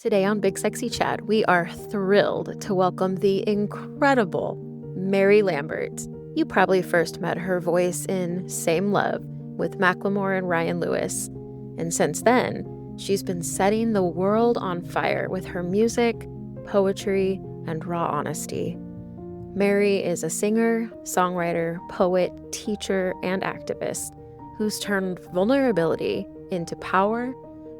Today on Big Sexy Chat, we are thrilled to welcome the incredible Mary Lambert. You probably first met her voice in Same Love with Macklemore and Ryan Lewis. And since then, she's been setting the world on fire with her music, poetry, and raw honesty. Mary is a singer, songwriter, poet, teacher, and activist who's turned vulnerability into power,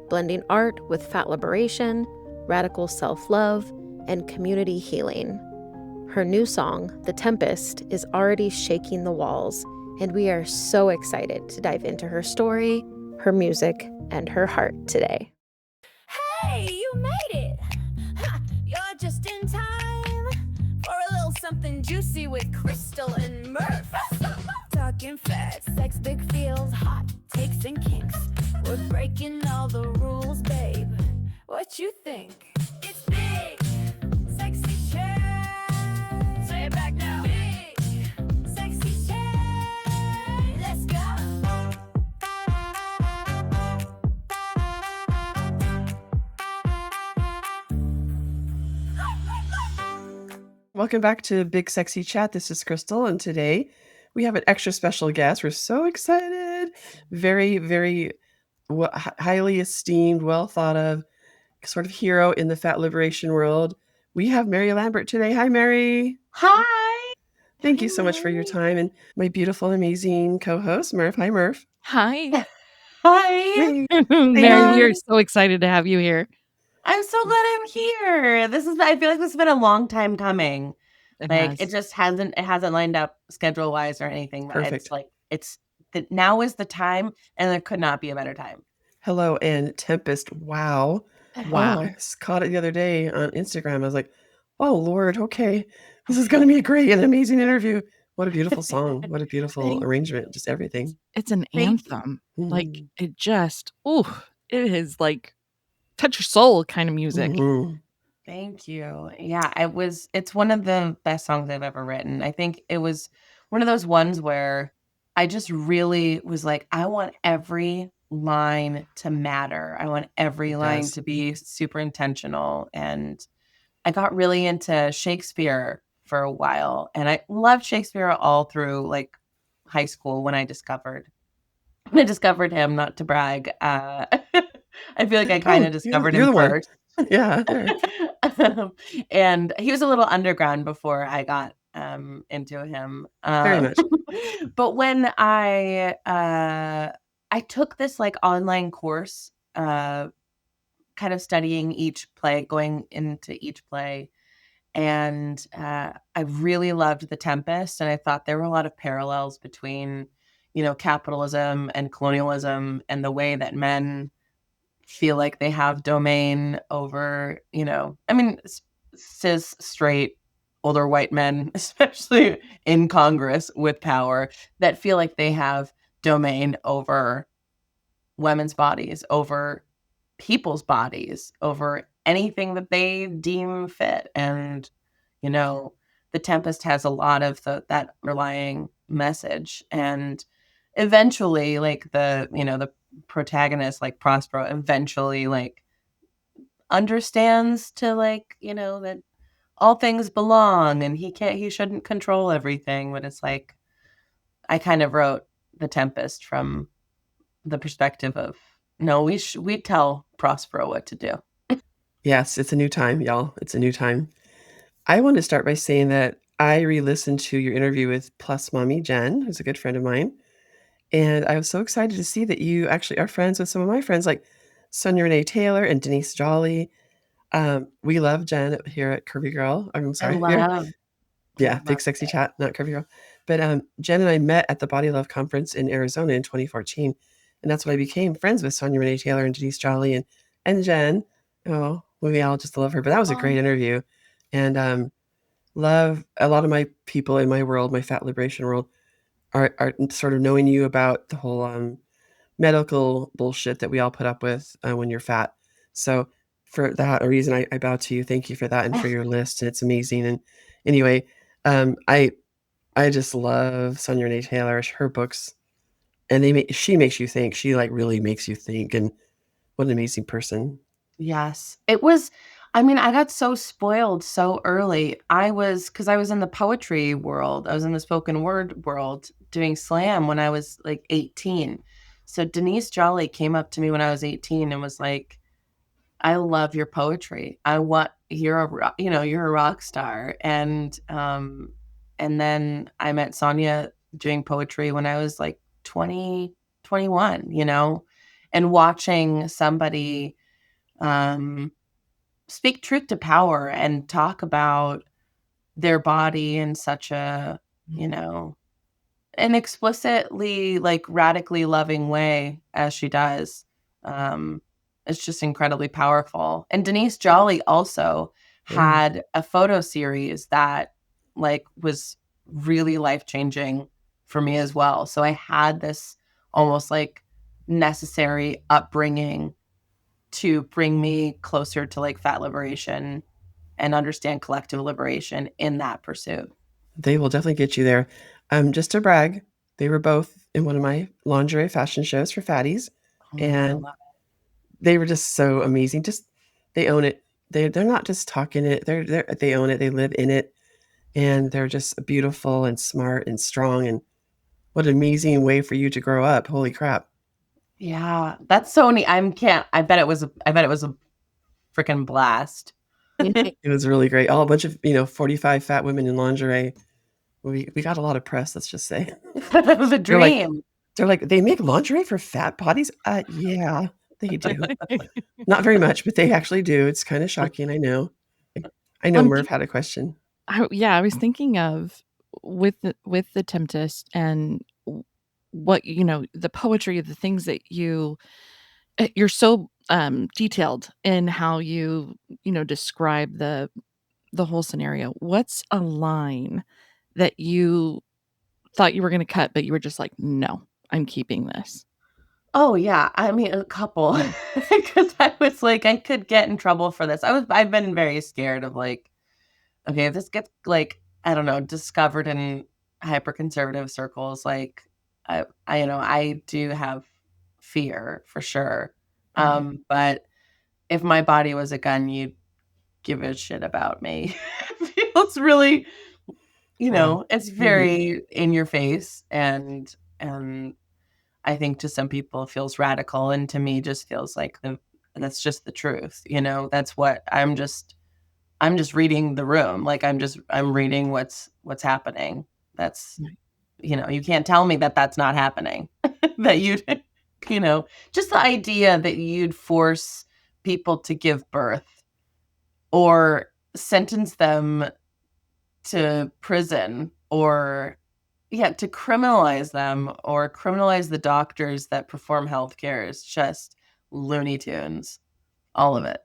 blending art with fat liberation, radical self-love, and community healing. Her new song, The Tempest, is already shaking the walls, and we are so excited to dive into her story, her music, and her heart today. Hey, you made it! Ha, you're just in time for a little something juicy with Crystal and Murph. Talking facts, sex, big feels, hot takes and kinks. We're breaking all the rules, babe. What you think? It's big, sexy chat. Say it back now. Big, sexy chat. Let's go. Welcome back to Big Sexy Chat. This is Crystal, and today we have an extra special guest. We're so excited. Very, very highly esteemed, well thought of sort of hero in the fat liberation world. We have Mary Lambert today. Hi, Mary. Hi. Thank you so much for your time. And my beautiful, amazing co-host, Murph. Hi, Murph. Hi. Hi. Hey. Mary, we are so excited to have you here. I'm so glad I'm here. I feel like this has been a long time coming. It just hasn't lined up schedule wise or anything. Perfect. Now is the time, and there could not be a better time. Hello, and Tempest. Wow. I caught it the other day on Instagram. I was like, oh, Lord, okay. This is going to be a great and amazing interview. What a beautiful song. What a beautiful arrangement. Just everything. It's an anthem. Like, it just, it is like touch your soul kind of music. Thank you. Yeah, it's one of the best songs I've ever written. I think it was one of those ones where I just really was like, I want every line to matter. I want every line to be super intentional. And I got really into Shakespeare for a while, and I loved Shakespeare all through like high school when I discovered him, not to brag. I feel like I kind of discovered him first. Yeah. And he was a little underground before I got into him. Very much. But when I took this like online course, kind of studying each play, going into each play, and I really loved The Tempest, and I thought there were a lot of parallels between, capitalism and colonialism and the way that men feel like they have domain over, cis, straight, older white men, especially in Congress with power, that feel like they have domain over women's bodies, over people's bodies, over anything that they deem fit. And, The Tempest has a lot of that underlying message. And eventually, like the protagonist, like Prospero, eventually like understands to that all things belong and he shouldn't control everything. But it's like, I kind of wrote The Tempest from the perspective of, no, we tell Prospero what to do. Yes, it's a new time, y'all. It's a new time. I want to start by saying that I re-listened to your interview with Plus Mommy Jen, who's a good friend of mine. And I was so excited to see that you actually are friends with some of my friends, like Sonia Renee Taylor and Denise Jolly. We love Jen here at Curvy Girl. I'm sorry. Big Sexy Chat, not Curvy Girl. But Jen and I met at the Body Love Conference in Arizona in 2014. And that's when I became friends with Sonia Renee Taylor and Denise Jolly and Jen. Oh, we all just love her. But that was a great interview. And love a lot of my people in my world, my fat liberation world, are sort of knowing you about the whole medical bullshit that we all put up with when you're fat. So for that reason, I bow to you. Thank you for that and for your list. And it's amazing. And anyway, I just love Sonia Renee Taylor, her books, and she makes you think. She like really makes you think. And what an amazing person. Yes. It was I mean, I got so spoiled so early. Because I was in the poetry world. I was in the spoken word world doing slam when I was, like, 18. So Denise Jolly came up to me when I was 18 and was like, "I love your poetry. I want you're a rock star." And then I met Sonia doing poetry when I was, like, 20, 21, and watching somebody, um speak truth to power and talk about their body in such a, you know, an explicitly, like, radically loving way as she does. Um, it's just incredibly powerful. And Denise Jolly also Yeah. had a photo series that, like, was really life-changing for me as well. So I had this almost, like, necessary upbringing to bring me closer to, like, fat liberation and understand collective liberation in that pursuit. They will definitely get you there. Just to brag, they were both in one of my lingerie fashion shows for fatties, Oh, I and love they were just so amazing. Just they own it. They're not just talking it. They own it. They live in it, and they're just beautiful and smart and strong. And what an amazing way for you to grow up. Holy crap! Yeah, that's so neat. I bet it was a freaking blast. It was really great. All a bunch of 45 fat women in lingerie. We got a lot of press. Let's just say The they're like dream. they're like they make lingerie for fat bodies. Yeah, they do. Not very much, but they actually do. It's kinda shocking, I know. I know I'm Merv think had a question. I was thinking of with the Tempest and what the poetry, the things that you're so detailed in how you describe the whole scenario. What's a line that you thought you were going to cut, but you were just like, no, I'm keeping this? Oh, yeah. I mean, a couple, because I was like, I could get in trouble for this. I've been very scared of, like, okay, if this gets, like, I don't know, discovered in hyper conservative circles, like, I do have fear for sure. Mhm. But if my body was a gun, you'd give a shit about me. It feels really, Wow. it's Mhm. very in your face, and I think to some people it feels radical, and to me just feels like that's just the truth. That's what I'm just reading the room. Like, I'm reading what's happening. That's Right. you can't tell me that that's not happening. That just the idea that you'd force people to give birth or sentence them to prison, or yeah, to criminalize them or criminalize the doctors that perform healthcare is just Looney Tunes. All of it.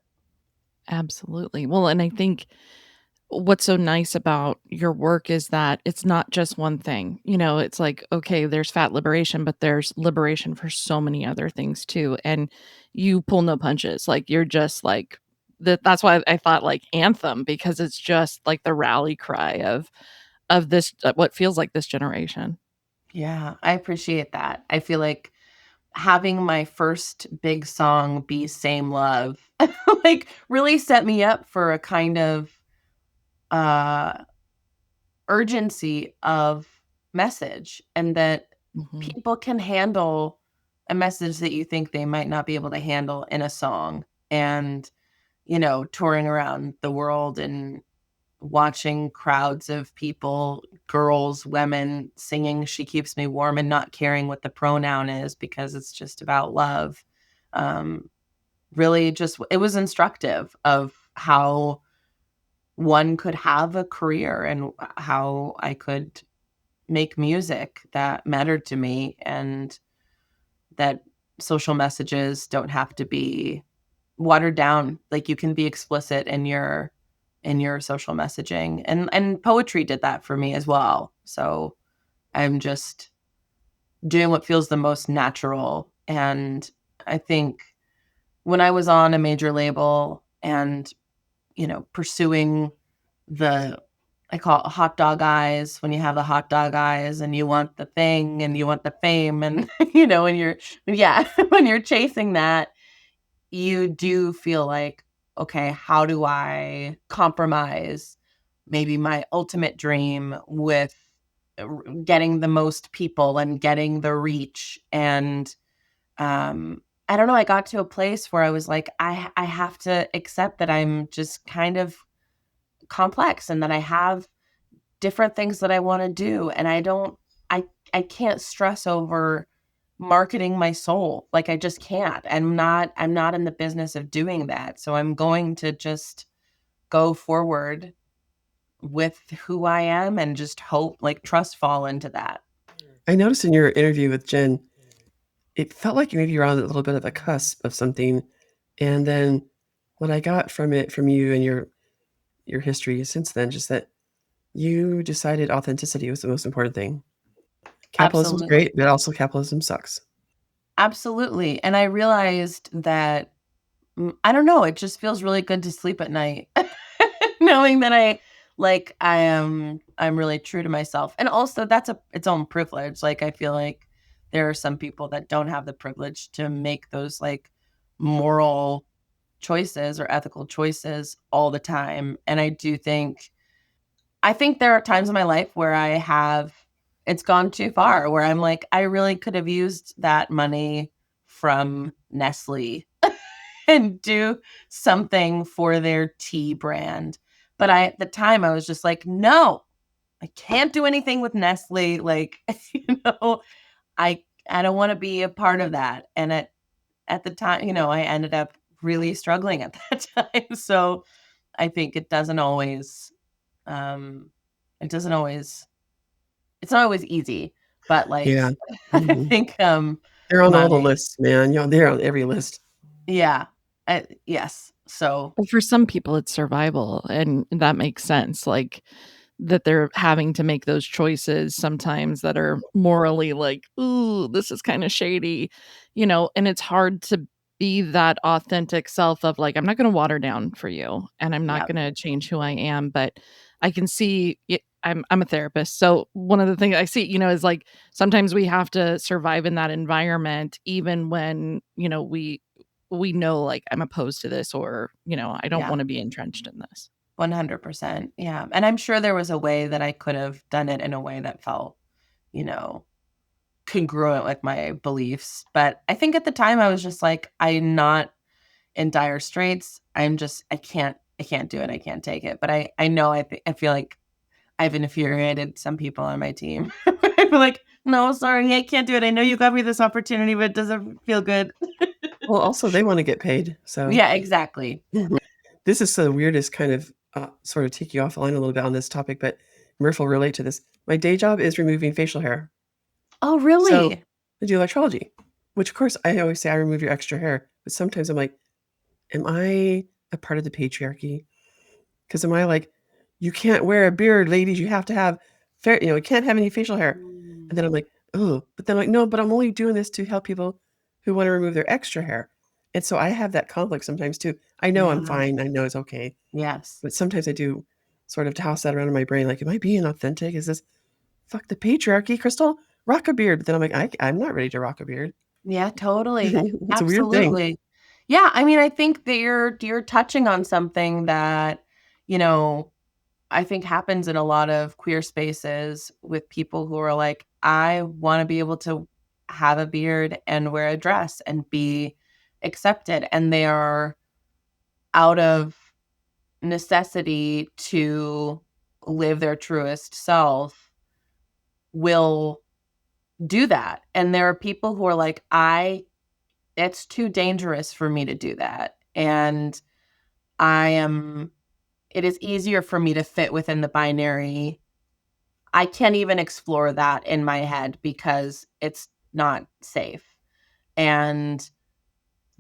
Absolutely. Well, and I think what's so nice about your work is that it's not just one thing. It's like, okay, there's fat liberation, but there's liberation for so many other things too. And you pull no punches. Like you're just like that's why I thought like anthem, because it's just like the rally cry of this what feels like this generation. Yeah, I appreciate that. I feel like having my first big song be Same Love, like, really set me up for a kind of, uh, urgency of message, and that Mhm. people can handle a message that you think they might not be able to handle in a song. And, touring around the world and watching crowds of people, girls, women, singing "She Keeps Me Warm" and not caring what the pronoun is because it's just about love. Um, Really just it was instructive of how one could have a career and how I could make music that mattered to me, and that social messages don't have to be watered down. Like, you can be explicit in your social messaging, and poetry did that for me as well. So I'm just doing what feels the most natural. And I think when I was on a major label and, pursuing the I call it hot dog eyes, when you have the hot dog eyes and you want the thing and you want the fame and, when you're yeah, when you're chasing that, you do feel like, okay, how do I compromise maybe my ultimate dream with getting the most people and getting the reach? And I don't know, I got to a place where I was like, I have to accept that I'm just kind of complex and that I have different things that I want to do, and I I can't stress over marketing my soul. Like, I just can't. I'm not in the business of doing that. So I'm going to just go forward with who I am and just hope, like, trust fall into that. I noticed in your interview with Jen, it felt like maybe you're on a little bit of a cusp of something. And then what I got from it, from you and your history since then, just that you decided authenticity was the most important thing. Capitalism's Absolutely. great, but also capitalism sucks. Absolutely. And I realized that I don't know, it just feels really good to sleep at night knowing that I'm really true to myself. And also that's its own privilege. Like, I feel like there are some people that don't have the privilege to make those like moral choices or ethical choices all the time. And I think there are times in my life where it's gone too far, where I'm like, I really could have used that money from Nestle and do something for their tea brand. But at the time I was just like, no, I can't do anything with Nestle. Like, I don't want to be a part of that. And at the time, I ended up really struggling at that time. So I think um, it's not always easy, but like, Yeah. I Mhm. think, They're on all the my, lists, man. They're on every list. yeah, yes. So Well, for some people, it's survival, and that makes sense, like, that they're having to make those choices sometimes that are morally like, "Ooh, this is kinda shady," and it's hard to be that authentic self of, like, "I'm not gonna water down for you, and I'm not yeah, gonna change who I am," but I can see it. I'm a therapist, so one of the things I see, is, like, sometimes we have to survive in that environment even when, we know, like, I'm opposed to this or, I don't yeah. wanna be entrenched in this. 100%. Yeah. And I'm sure there was a way that I could have done it in a way that felt, you know, congruent with my beliefs. But I think at the time I was just like, I'm not in dire straits. I can't do it. I can't take it. But I know, I feel like I've infuriated some people on my team. I feel like, no, sorry, I can't do it. I know you got me this opportunity, but it doesn't feel good. Well, also, they wanna get paid, so Yeah, exactly. this is the weirdest kind of, sort of take you off the line a little bit on this topic, but Murph will relate to this. My day job is removing facial hair. Oh, So, really? I do electrology, which, of course, I always say I remove your extra hair, but sometimes I'm like, "Am I a part of the patriarchy? Because am I like, you can't wear a beard, ladies, you have to have you can't have any facial hair." And then I'm like, "Oh," but then I'm like, "No, but I'm only doing this to help people who wanna remove their extra hair." And so I have that conflict sometimes too. I know I'm Yeah. fine, I know it's okay, Yes. but sometimes I do sort of toss that around in my brain, like, "Am I being authentic? Is this fuck the patriarchy, Crystal, rock a beard." But then I'm like, I'm not ready to rock a beard." Yeah, totally. It's a weird thing. Absolutely. Yeah, I mean, I think that you're touching on something that, you know, I think happens in a lot of queer spaces with people who are like, I want to be able to have a beard and wear a dress and be accepted. And they are out of necessity to live their truest self will do that. And there are people who are like, it's too dangerous for me to do that. And I am it is easier for me to fit within the binary. I can't even explore that in my head because it's not safe. And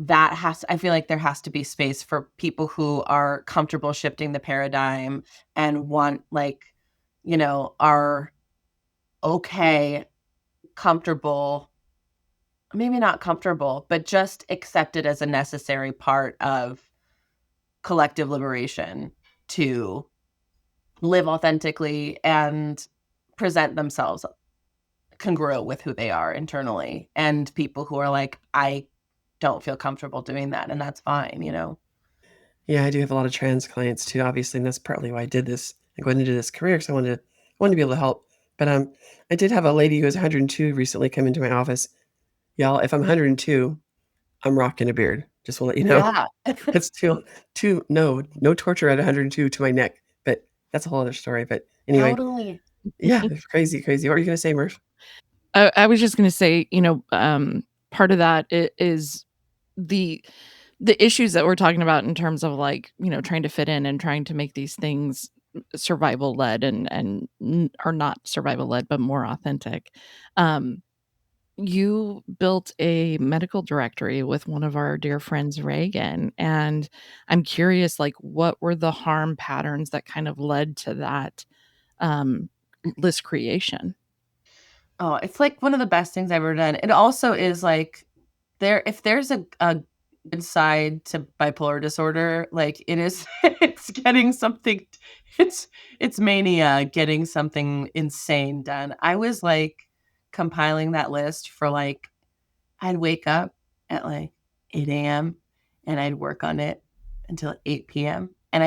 I feel like there has to be space for people who are comfortable shifting the paradigm and want, like, are okay, comfortable, maybe not comfortable, but just accepted as a necessary part of collective liberation to live authentically and present themselves congruent with who they are internally. And people who are like, I don't feel comfortable doing that, and that's fine, you know? Yeah, I do have a lot of trans clients too, obviously, and that's partly why I did this and going into this career because I wanted to be able to help. But I did have a lady who was 102 recently come into my office. Y'all, if I'm 102, I'm rocking a beard. Just will let you know. Yeah. It's too no torture at 102 to my neck. But that's a whole other story. But anyway, Totally. yeah, it's crazy, crazy. What are you gonna say, Murph? I was just gonna say, part of that is the the issues that we're talking about in terms of, like, trying to fit in and trying to make these things survival led and are not survival led, but more authentic. Um, you built a medical directory with one of our dear friends, Reagan, and I'm curious, like, what were the harm patterns that kind of led to that um, list creation? Oh, it's like one of the best things I've ever done. It also is like if there's a good side to bipolar disorder, like it is it's getting something it's it's mania getting something insane done. I was like compiling that list for like I'd wake up at like 8 a.m. and I'd work on it until 8 p.m. And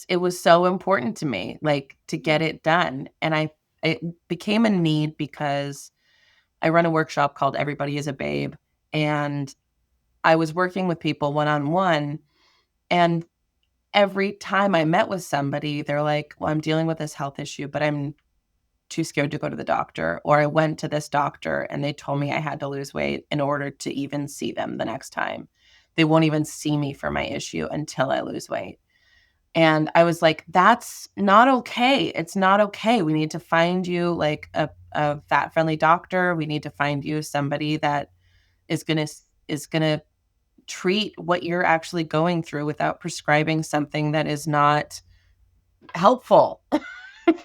it was so important to me, like to get it done. And it became a need because I run a workshop called Everybody is a Babe. And I was working with people one on one. And every time I met with somebody, they're like, well, I'm dealing with this health issue, but I'm too scared to go to the doctor. Or I went to this doctor and they told me I had to lose weight in order to even see them the next time. They won't even see me for my issue until I lose weight. And I was like, that's not okay. It's not okay. We need to find you like a fat friendly doctor. We need to find you somebody that is gonna treat what you're actually going through without prescribing something that is not helpful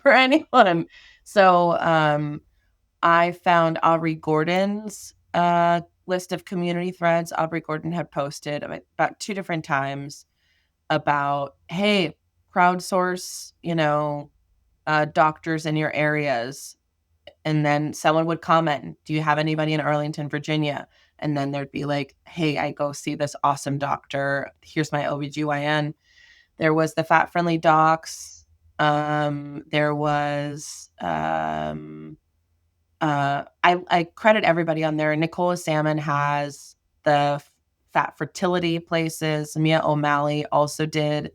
for anyone. So I found Aubrey Gordon's list of community threads. Aubrey Gordon had posted about 2 different times about, hey, crowdsource, doctors in your areas. And then someone would comment, do you have anybody in Arlington, Virginia? And then there'd be like, hey, I go see this awesome doctor. Here's my OBGYN. There was the fat friendly docs. There was I credit everybody on there. Nicola Salmon has the fat fertility places. Mia O'Malley also did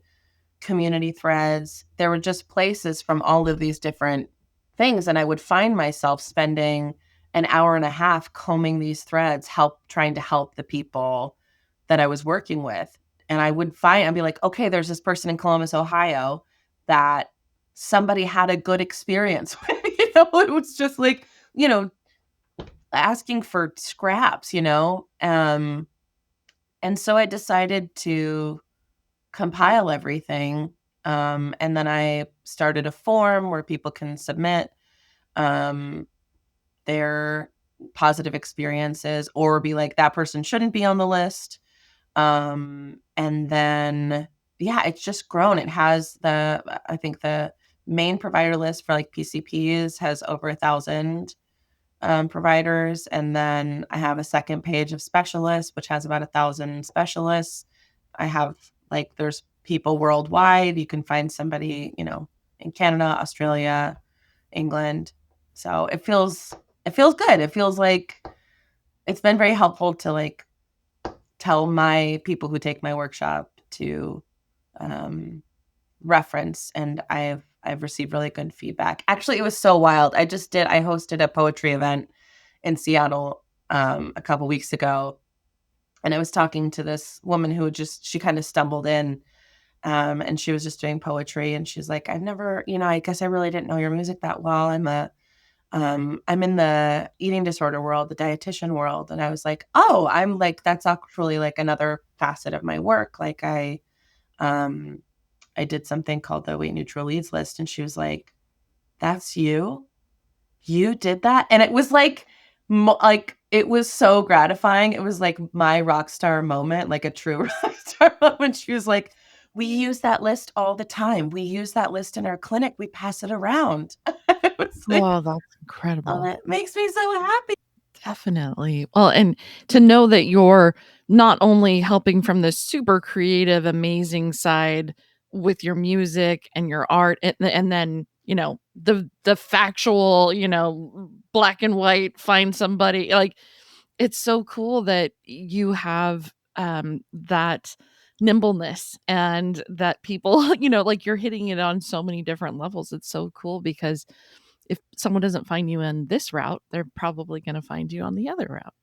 community threads. There were just places from all of these different things. And I would find myself spending an hour and a half combing these threads, trying to help the people that I was working with. And I'd be like, okay, there's this person in Columbus, Ohio that somebody had a good experience with. It was just like, asking for scraps, and so I decided to compile everything. And then I started a form where people can submit um, their positive experiences or be like, that person shouldn't be on the list. And then, yeah, it's just grown. It has I think the main provider list for like PCPs has over 1,000 providers. And then I have a second page of specialists, which has about 1,000 specialists. I have there's people worldwide. You can find somebody, in Canada, Australia, England. So it feels good. It feels like it's been very helpful to tell my people who take my workshop to reference, and I've received really good feedback. Actually, it was so wild. I hosted a poetry event in Seattle a couple weeks ago, and I was talking to this woman who she kind of stumbled in, and she was just doing poetry, and she's like, I've never, I guess I really didn't know your music that well. I'm in the eating disorder world, the dietitian world. And I was like, oh, I'm like, that's actually like another facet of my work. Like I did something called the Weight Neutral Leads list. And she was like, that's you? You did that? And it was like, it was so gratifying. It was like my rock star moment, like a true rock star moment. She was like, we use that list all the time. We use that list in our clinic. We pass it around. It was like, Wow, that's oh, incredible. that makes me so happy. Definitely. Well, and to know that you're not only helping from the super creative, amazing side with your music and your art, and then, the factual, black and white, find somebody, like, it's so cool that you have, that nimbleness and that people, like, you're hitting it on so many different levels. It's so cool because if someone doesn't find you in this route, they're probably gonna find you on the other route.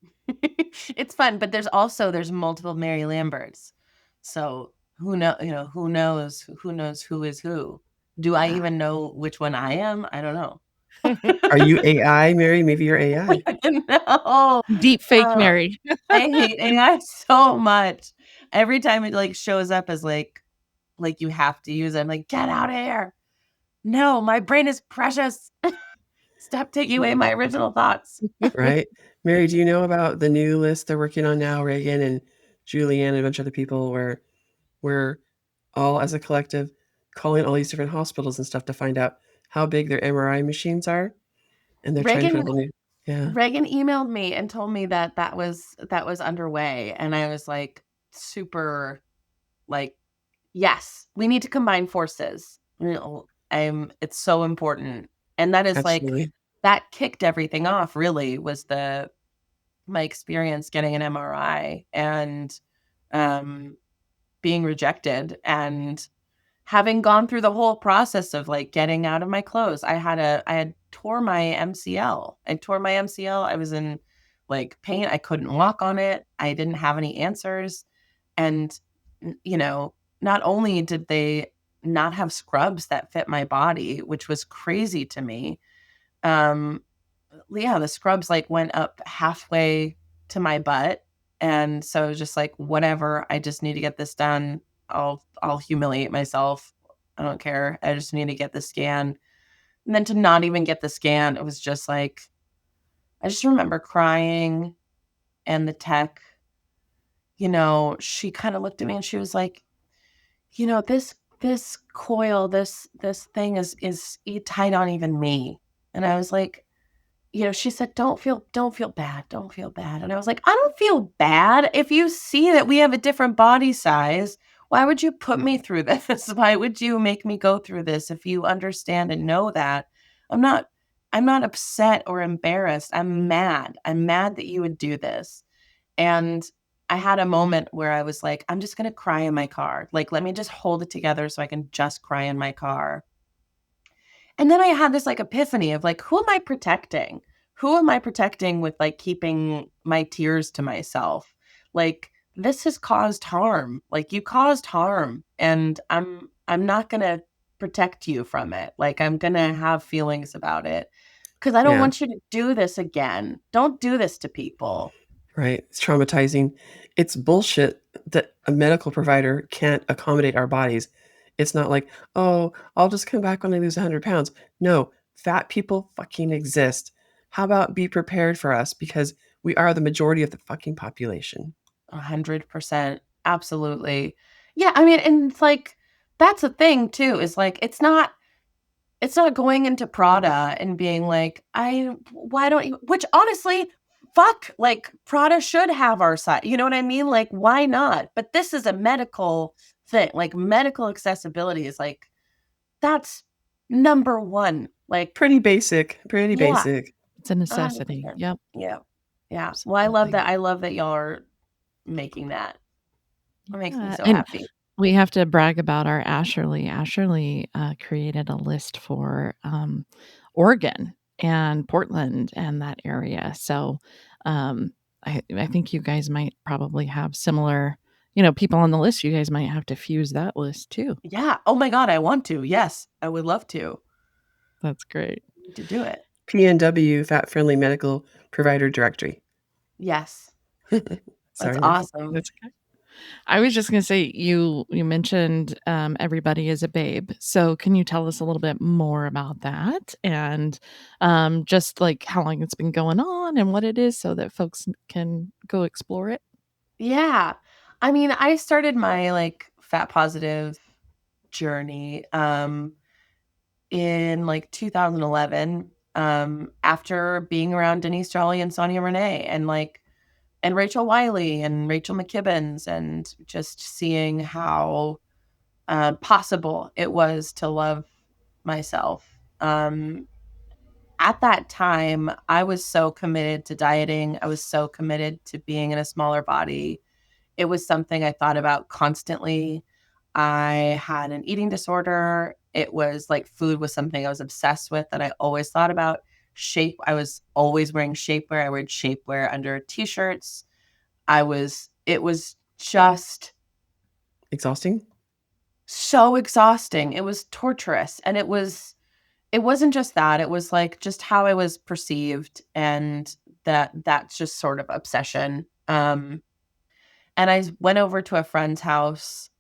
It's fun, but there's multiple Mary Lamberts. So who knows who is who? Do I Yeah. even know which one I am? I don't know. Are you AI, Mary? Maybe you're AI. No. Deep fake Oh, Mary. I hate AI so much. Every time it like shows up as like you have to use it, I'm like, get out of here. No, my brain is precious. Stop taking away my original thoughts. Right? Mary, do you know about the new list they're working on now, Reagan and Julianne and a bunch of other people, where we're all as a collective calling all these different hospitals and stuff to find out how big their MRI machines are, and they're trying to put Reagan a whole new. Yeah, Reagan emailed me and told me that that was underway, and I was like super like, yes, we need to combine forces. It's so important. And that is like absolutely. that kicked everything off really was the my experience getting an MRI and um being rejected and having gone through the whole process of like getting out of my clothes. I had tore my MCL. I tore my MCL. I was in like pain. I couldn't walk on it. I didn't have any answers. And not only did they not have scrubs that fit my body, which was crazy to me. Um yeah, the scrubs like went up halfway to my butt. And so it was just like, whatever, I just need to get this done. I'll humiliate myself. I don't care. I just need to get the scan. And then to not even get the scan, it was just like I just remember crying and the tech, she kind of looked at me and she was like, this coil, this thing is tight on even me. And I was like, she said, don't feel bad. Don't feel bad. And I was like, I don't feel bad. If you see that we have a different body size, why would you put me through this? Why would you make me go through this if you understand and know that? I'm not I'm not upset or embarrassed. I'm mad. I'm mad that you would do this. And I had a moment where I was like, I'm just going to cry in my car. Like, let me just hold it together so I can just cry in my car. And then I had this like epiphany of like, who am I protecting? Who am I protecting with like keeping my tears to myself? Like this has caused harm. Like you caused harm and I'm not going to protect you from it. Like I'm going to have feelings about it because I don't Yeah, want you to do this again. Don't do this to people. right. It's traumatizing. It's bullshit that a medical provider can't accommodate our bodies. It's not like, oh, I'll just come back when I lose 100 pounds. No, fat people fucking exist. How about be prepared for us because we are the majority of the fucking population. 100%. Absolutely. Yeah, I mean, and it's like that's the thing too, is like it's not going into Prada and being like, I why don't you which honestly, fuck, like Prada should have our side. You know what I mean? Like, why not? But this is a medical thing. Like medical accessibility is like that's number one. Like, Pretty basic, pretty yeah, basic. It's a necessity. 100%. Yep. Yeah. Yeah. Well, I love Absolutely. that. I love that y'all are making that. It makes me Yeah, so and happy. we have to brag about our Asherly. Asherly, created a list for, Oregon and Portland and that area, so, um, I think you guys might probably have similar, people on the list. You guys might have to fuse that list too. Yeah. Oh my God, I want to. Yes, I would love to. That's great. To do it. PNW, Fat Friendly Medical Provider Directory. Yes. That's Sorry, Mary. awesome. That's I was just gonna say, you mentioned, everybody is a babe. So can you tell us a little bit more about that and, just like how long it's been going on and what it is so that folks can go explore it? Yeah. I mean, I started my like fat positive journey in like 2011. after being around Denise Jolly and Sonia Renee and Rachel Wiley and Rachel McKibbins, and just seeing how possible it was to love myself. At that time, I was so committed to dieting. I was so committed to being in a smaller body. It was something I thought about constantly. I had an eating disorder. It was like food was something I was obsessed with that I always thought about. Shape, I was always wearing shapewear. I wear shapewear under t-shirts. It was just Exhausting? so exhausting. It was torturous. And it wasn't just that. It was like just how I was perceived, and that's just sort of obsession. And I went over to a friend's house,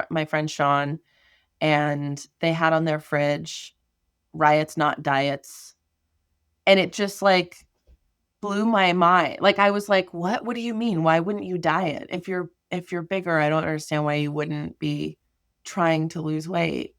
my friend Sean, and they had on their fridge Riots Not Diets. And it just like blew my mind. Like I was like, "What? What do you mean? Why wouldn't you diet? If you're bigger, I don't understand why you wouldn't be trying to lose weight.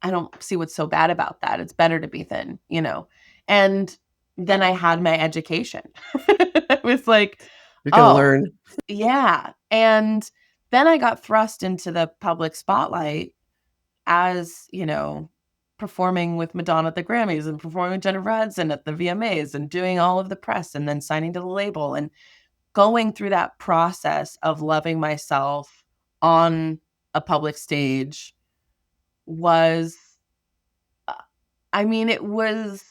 I don't see what's so bad about that. It's better to be thin, you know." And then I had my education. It was like, You're going to "Oh, learn. yeah." And then I got thrust into the public spotlight as, performing with Madonna at the Grammys and performing with Jennifer Hudson at the VMAs and doing all of the press and then signing to the label and going through that process of loving myself on a public stage was, it was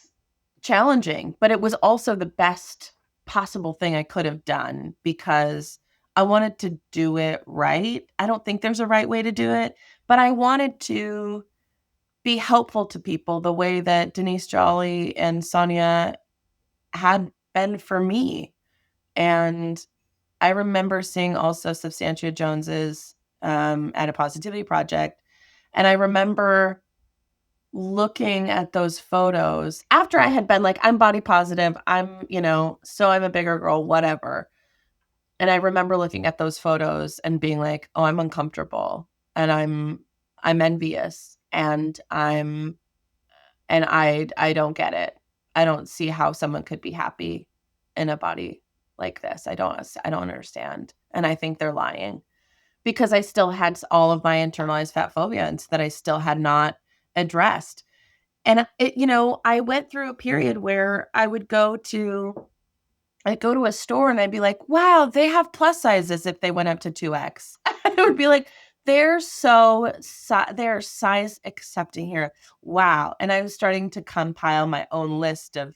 challenging, but it was also the best possible thing I could have done because I wanted to do it right. I don't think there's a right way to do it, but I wanted to be helpful to people the way that Denise Jolly and Sonia had been for me. And I remember seeing also Substantia Jones's at a Positivity Project. And I remember looking at those photos after I had been like, I'm body positive. So I'm a bigger girl, whatever. And I remember looking at those photos and being like, oh, I'm uncomfortable and I'm envious and I don't get it. I don't see how someone could be happy in a body like this. I don't understand. And I think they're lying because I still had all of my internalized fat phobia that I still had not addressed. And I went through a period where I'd go to a store and I'd be like, wow, they have plus sizes if they went up to 2X. I would be like, they're they're size accepting here. Wow. And I was starting to compile my own list of,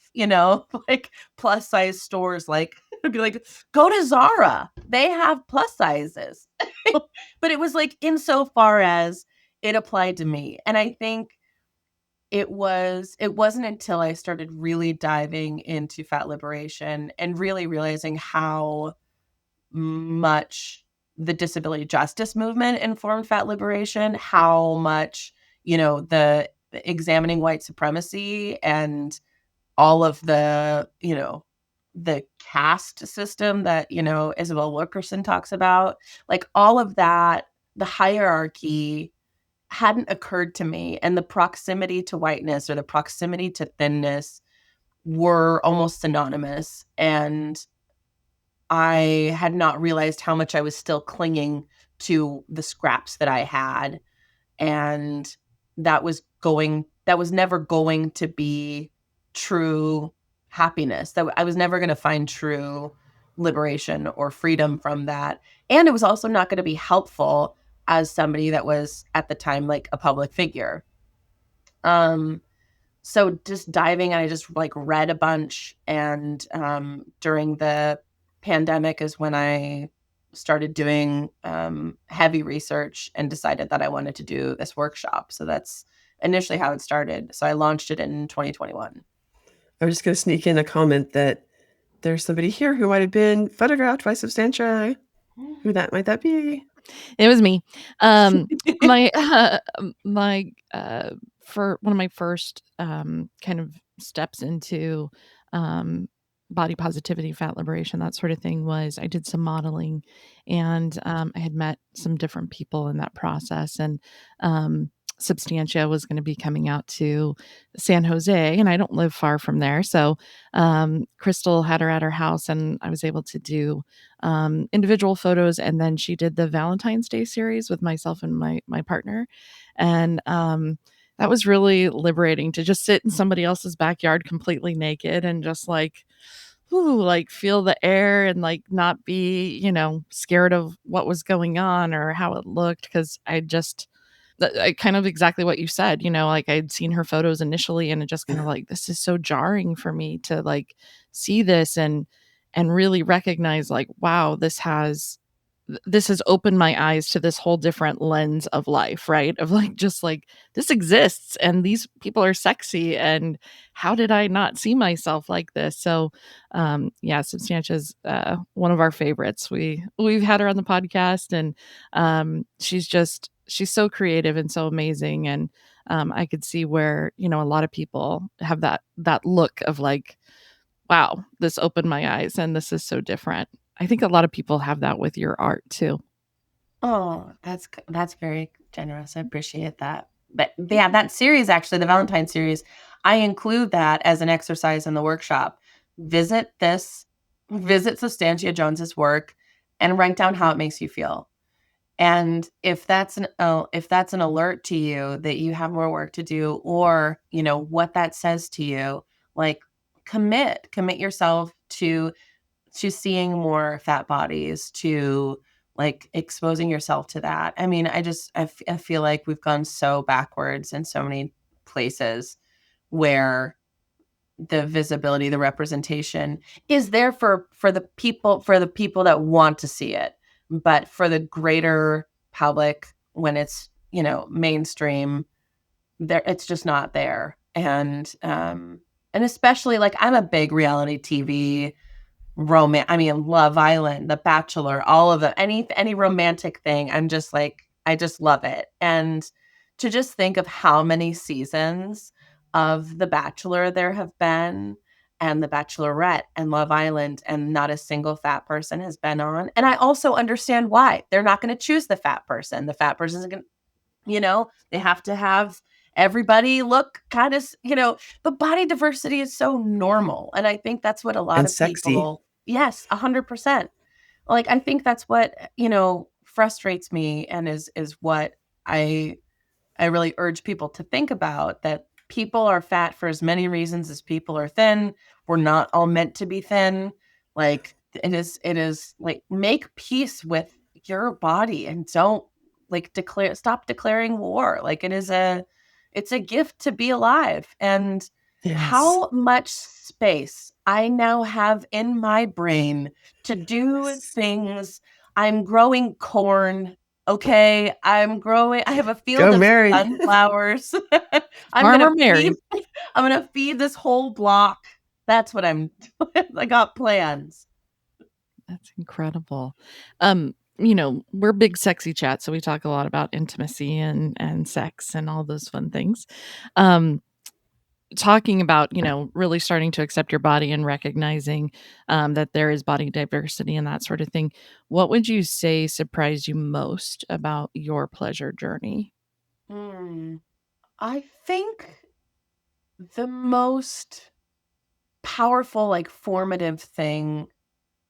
like plus size stores. Like, I'd be like, go to Zara. They have plus sizes. But it was like insofar as it applied to me. And I think it wasn't until I started really diving into fat liberation and really realizing how much the disability justice movement informed fat liberation, how much, the examining white supremacy and all of the caste system that, Isabel Wilkerson talks about, like all of that, the hierarchy hadn't occurred to me, and the proximity to whiteness or the proximity to thinness were almost synonymous, and I had not realized how much I was still clinging to the scraps that I had, and that was never going to be true happiness. That I was never going to find true liberation or freedom from that, and it was also not going to be helpful as somebody that was at the time like a public figure. So just diving, I just like read a bunch, and during the pandemic is when I started doing heavy research and decided that I wanted to do this workshop. So that's initially how it started. So I launched it in 2021. I was just going to sneak in a comment that there's somebody here who might have been photographed by Substantia. Who might that be? It was me. My for one of my first kind of steps into body positivity, fat liberation, that sort of thing was I did some modeling, and I had met some different people in that process, and Substantia was going to be coming out to San Jose, and I don't live far from there. So Crystal had her at her house, and I was able to do individual photos. And then she did the Valentine's Day series with myself and my partner. And that was really liberating to just sit in somebody else's backyard completely naked and just like, ooh, like feel the air and like not be, scared of what was going on or how it looked. Cause I kind of exactly what you said, like I'd seen her photos initially and it just kind of like, this is so jarring for me to like see this and really recognize like, wow, this has opened my eyes to this whole different lens of life, right? Of like, just like this exists and these people are sexy. And how did I not see myself like this? So, yeah, Substantia's one of our favorites. We've had her on the podcast and she's so creative and so amazing. And I could see where, a lot of people have that look of like, wow, this opened my eyes and this is so different. I think a lot of people have that with your art too. Oh, that's very generous. I appreciate that. But yeah, that series, actually, the Valentine series, I include that as an exercise in the workshop. Visit Substantia Jones's work and write down how it makes you feel. And if that's an alert to you that you have more work to do, or what that says to you, like commit yourself to seeing more fat bodies, to like exposing yourself to that. I mean, I feel like we've gone so backwards in so many places where the visibility, the representation is there for the people that want to see it. But for the greater public, when it's, mainstream, it's just not there. And especially like I'm a big reality TV Love Island, The Bachelor, all of it, any romantic thing. I'm just like, I just love it. And to just think of how many seasons of The Bachelor there have been, and The Bachelorette and Love Island, and not a single fat person has been on. And I also understand why. They're not going to choose the fat person. The fat person's going to, they have to have everybody look kind of, but body diversity is so normal. And I think that's what a lot And of sexy. people, yes, 100%. Like, I think that's what, frustrates me and is what I really urge people to think about, that people are fat for as many reasons as people are thin. We're not all meant to be thin. Like it is like, make peace with your body and don't like stop declaring war. Like it's a gift to be alive. And Yes. how much space I now have in my brain to do things. I'm growing corn. Okay, I have a field Go, of Mary. sunflowers. Farmer Mary. I'm gonna feed this whole block. That's what I'm doing. I got plans. That's incredible. We're big sexy chat, so we talk a lot about intimacy and sex and all those fun things. Talking about, really starting to accept your body and recognizing that there is body diversity and that sort of thing. What would you say surprised you most about your pleasure journey? I think the most powerful, like formative thing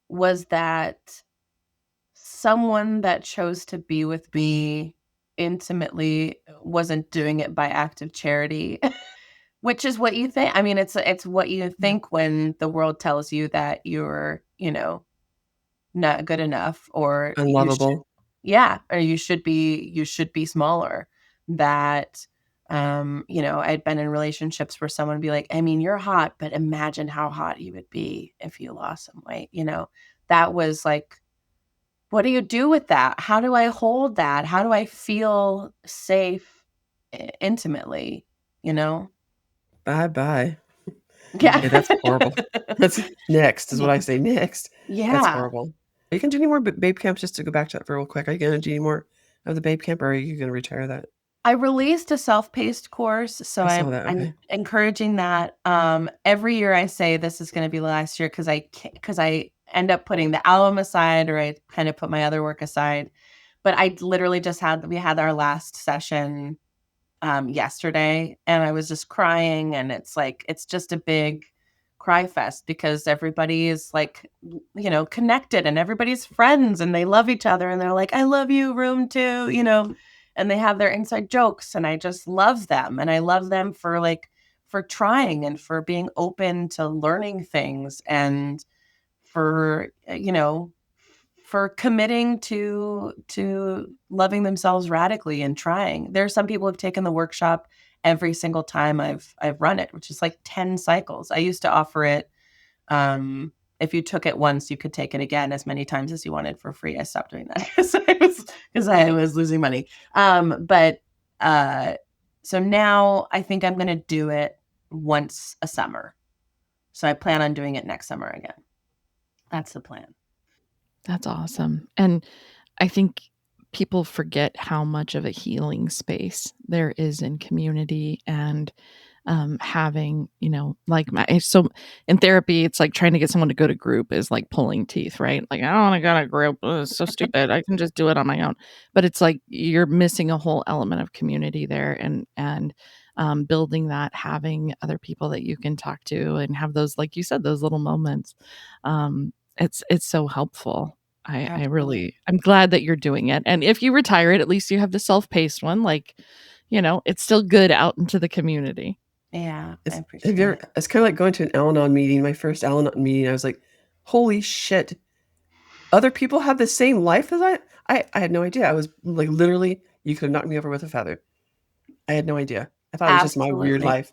was that someone that chose to be with me intimately wasn't doing it by act of charity. Which is what you think. I mean, it's what you think when the world tells you that you're, not good enough, or Unlovable. or you should be smaller. That I'd been in relationships where someone would be like, I mean, you're hot, but imagine how hot you would be if you lost some weight. That was like, what do you do with that? How do I hold that? How do I feel safe intimately? Bye-bye. Yeah. Yeah, that's horrible. That's next is what I say, next. Yeah. That's horrible. Are you gonna do any more babe camps, just to go back to that for real quick? Are you gonna do any more of the babe camp, or are you gonna retire that? I released a self-paced course, so I saw that, I'm okay. encouraging that. Every year I say this is going to be last year because I end up putting the album aside, or I kind of put my other work aside. But I literally we had our last session yesterday, and I was just crying, and it's just a big cry fest because everybody is connected, and everybody's friends, and they love each other, and they're like, I love you, room 2, and they have their inside jokes, and I just love them, and I love them for trying and for being open to learning things, and for for committing to loving themselves radically and trying. There are some people who've taken the workshop every single time I've run it, which is like 10 cycles. I used to offer it, if you took it once, you could take it again as many times as you wanted for free. I stopped doing that because I was losing money. But so now I think I'm going to do it once a summer. So I plan on doing it next summer again. That's the plan. That's awesome. And I think people forget how much of a healing space there is in community and having, so in therapy, it's like trying to get someone to go to group is like pulling teeth, right? Like, I don't want to go to group. Ugh, it's so stupid. I can just do it on my own. But it's like you're missing a whole element of community there, and building that, having other people that you can talk to and have those, like you said, those little moments. It's so helpful. I'm glad that you're doing it. And if you retire it, at least you have the self-paced one. It's still good out into the community. Yeah, I It's appreciate it. It's kind of like going to an Al-Anon meeting. My first Al-Anon meeting, I was like, holy shit. Other people have the same life as I had no idea. I was like, literally, you could have knocked me over with a feather. I had no idea. I thought it was just my weird life,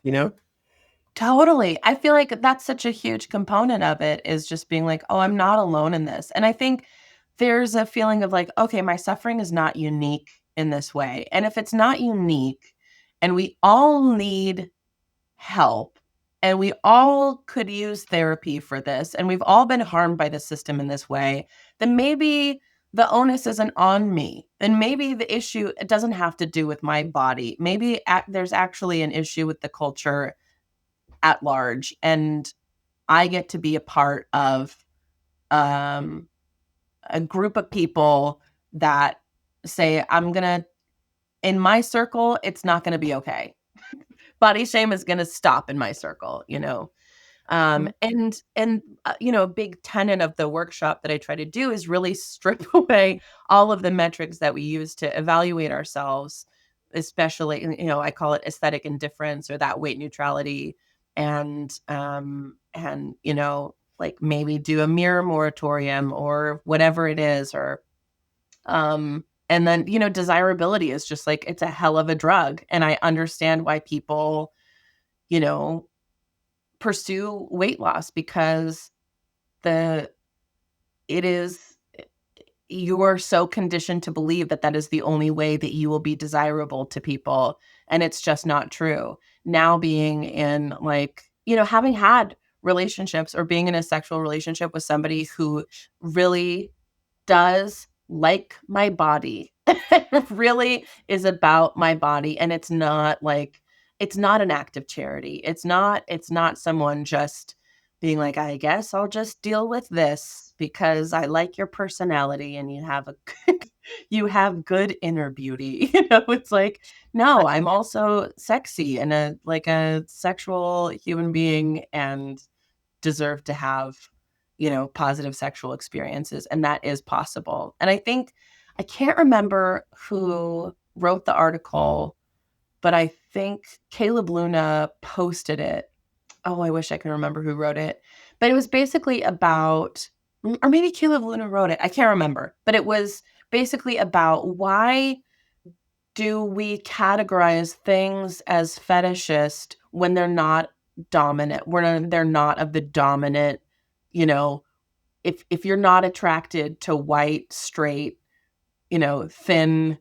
Totally. I feel like that's such a huge component of it, is just being like, oh, I'm not alone in this. And I think there's a feeling of like, okay, my suffering is not unique in this way. And if it's not unique, and we all need help, and we all could use therapy for this, and we've all been harmed by the system in this way, then maybe the onus isn't on me. And maybe the issue, it doesn't have to do with my body. Maybe there's actually an issue with the culture at large, and I get to be a part of a group of people that say, in my circle, it's not going to be okay. Body shame is going to stop in my circle, Mhm. A big tenet of the workshop that I try to do is really strip away all of the metrics that we use to evaluate ourselves, especially, I call it aesthetic indifference or that weight neutrality, and like maybe do a mirror moratorium or whatever it is, or and then, desirability is just like, it's a hell of a drug. And I understand why people, pursue weight loss, because the it is you are so conditioned to believe that that is the only way that you will be desirable to people, and it's just not true. Now being in having had relationships or being in a sexual relationship with somebody who really does like my body, really is about my body, and it's not an act of charity. It's not someone just being like, I guess I'll just deal with this because I like your personality and you have good inner beauty. It's like, no, I'm also sexy and a sexual human being, and deserve to have, positive sexual experiences. And that is possible. And I can't remember who wrote the article, but I think Caleb Luna posted it. Oh, I wish I could remember who wrote it. But it was basically about, or maybe Caleb Luna wrote it. I can't remember. But it was basically about, why do we categorize things as fetishist when they're not dominant, when they're not of the dominant, you know, if you're not attracted to white, straight, thin,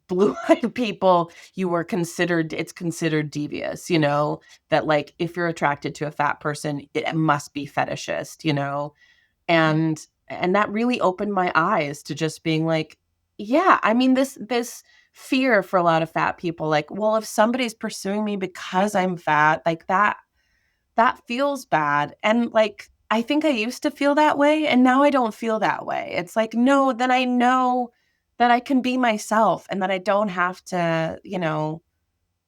blue-eyed people, it's considered devious, that like, if you're attracted to a fat person, it must be fetishist, and that really opened my eyes to just being like, yeah, I mean, this fear for a lot of fat people, like, well, if somebody's pursuing me because I'm fat, like that feels bad. And like, I think I used to feel that way, and now I don't feel that way. It's like, no, then I know that I can be myself, and that I don't have to,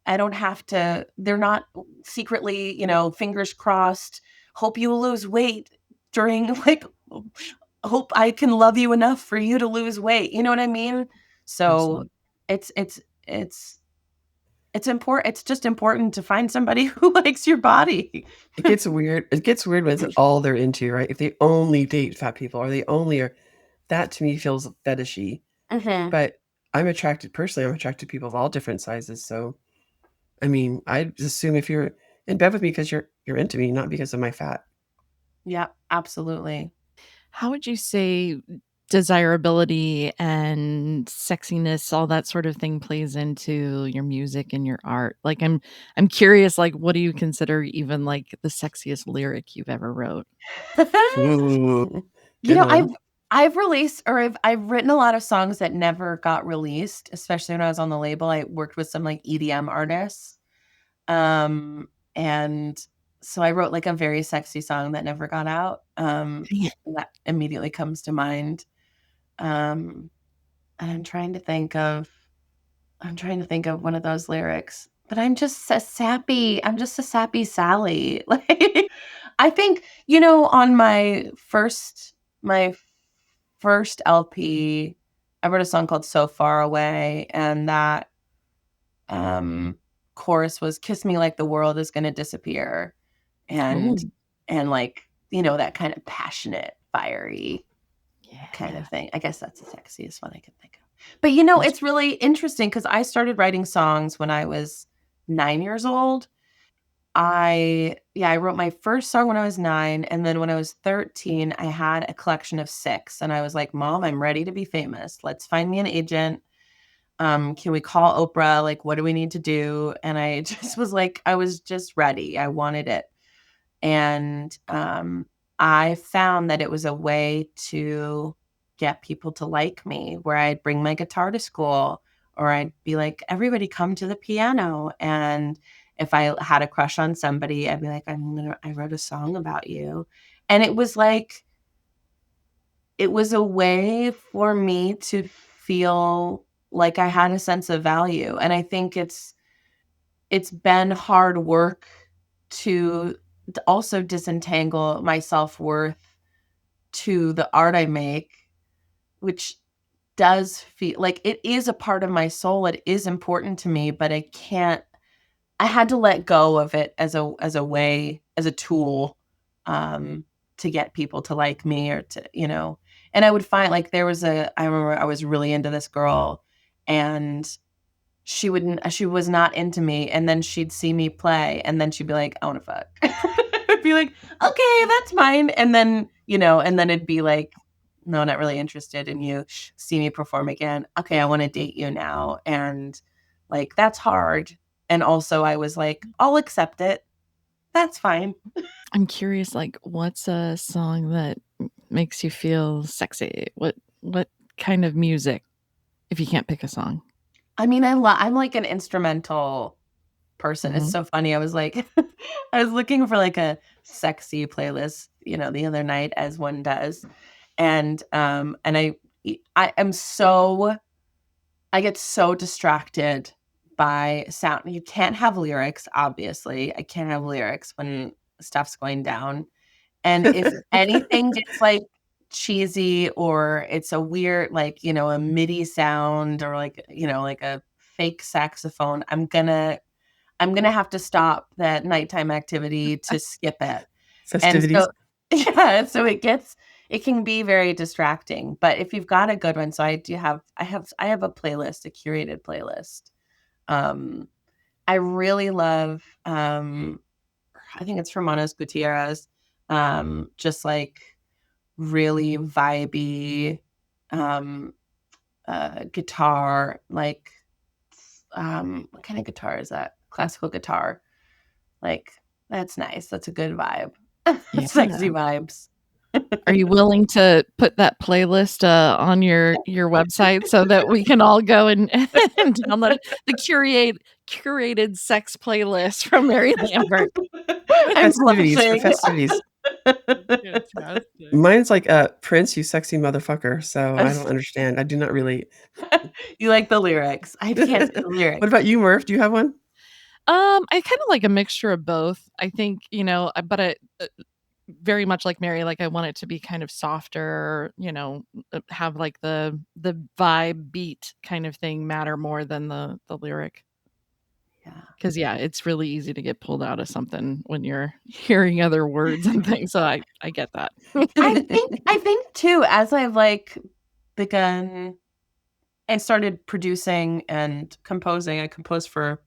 I don't have to, they're not secretly, fingers crossed, hope you will lose weight during like, hope I can love you enough for you to lose weight. You know what I mean? So Absolutely. it's it's important. It's just important to find somebody who likes your body. It gets weird. It gets weird when it's all they're into, right? If they only date fat people or they only are, that to me feels fetishy. Mhm. But I'm attracted to people of all different sizes. So, I mean, I just assume if you're in bed with me because you're into me, not because of my fat. Yeah, absolutely. How would you say desirability and sexiness, all that sort of thing plays into your music and your art? Like I'm curious, like what do you consider even like the sexiest lyric you've ever wrote? Ooh, You good know, one. I've released or I've written a lot of songs that never got released, especially when I was on the label. I worked with some like EDM artists. Um, and so I wrote like a very sexy song that never got out. That immediately comes to mind. Um, and I'm trying to think of one of those lyrics, but I'm just a sappy Sally. Like, I think, on my first LP, I wrote a song called So Far Away, and that um chorus was kiss me like the world is gonna disappear. And Oh, like, that kind of passionate, fiery kind of yeah. thing. I guess that's the sexiest one I can think of. But That's it's really interesting because I started writing songs when I was 9 years old. I wrote my first song when I was 9, and then when I was 13, I had a collection of 6, and I was like, "Mom, I'm ready to be famous. Let's find me an agent. Can we call Oprah? Like, what do we need to do?" And I just was like, I was just ready. I wanted it. And, I found that it was a way to get people to like me, where I'd bring my guitar to school, or I'd be like, "Everybody come to the piano." And if I had a crush on somebody, I'd be like, I wrote a song about you." And it was a way for me to feel like I had a sense of value. And I think it's been hard work to also disentangle my self-worth to the art I make, which does feel like it is a part of my soul. It is important to me, but I had to let go of it as a way, as a tool, um, to get people to like me or and I would find like I remember I was really into this girl, and she was not into me, and then she'd see me play, and then she'd be like, "I wanna fuck." I'd be like, "Okay, that's mine," and then it'd be like, "No, not really interested in you." See me perform again, "Okay, I wanna date you now," and, like, that's hard, and also I was like, "I'll accept it. That's fine." I'm curious, like, what's a song that makes you feel sexy? What kind of music, if you can't pick a song? I mean, I'm like an instrumental person. It's Mhm. so funny. I was like I was looking for like a sexy playlist, the other night as one does. And I am so I get so distracted by sound. You can't have lyrics, obviously. I can't have lyrics when stuff's going down. And if anything gets like cheesy, or it's a weird like, a MIDI sound, or like, like a fake saxophone, I'm gonna have to stop that nighttime activity to skip it. And festivities. so yeah, so it can be very distracting, but if you've got a good one, so I have a playlist, a curated playlist. Um, I really love, I think it's Hermanos Gutierrez, just like really vibey, um, guitar, like, what kind of guitar is that? Classical guitar. Like, that's nice. That's a good vibe. Yeah. Sexy vibes. Are you willing to put that playlist, on your website so that we can all go and and download it? The curated sex playlist from Mary Lambert. I'm Festivities for blushing. festivities. Fantastic. Mine's like, Prince, you sexy motherfucker, so I don't understand. I do not relate. You like the lyrics. I can't say the What lyrics. about you, Murph? Do you have one? I kinda like a mixture of both. I think, but I very much like Mary, like, I want it to be kind of softer, have, like, the vibe beat kind of thing matter more than the lyric. Yeah. 'Cause, yeah, it's really easy to get pulled out of something when you're hearing other words and things, so I get that. I think too, as I've, like, begun and started producing and composing, I composed for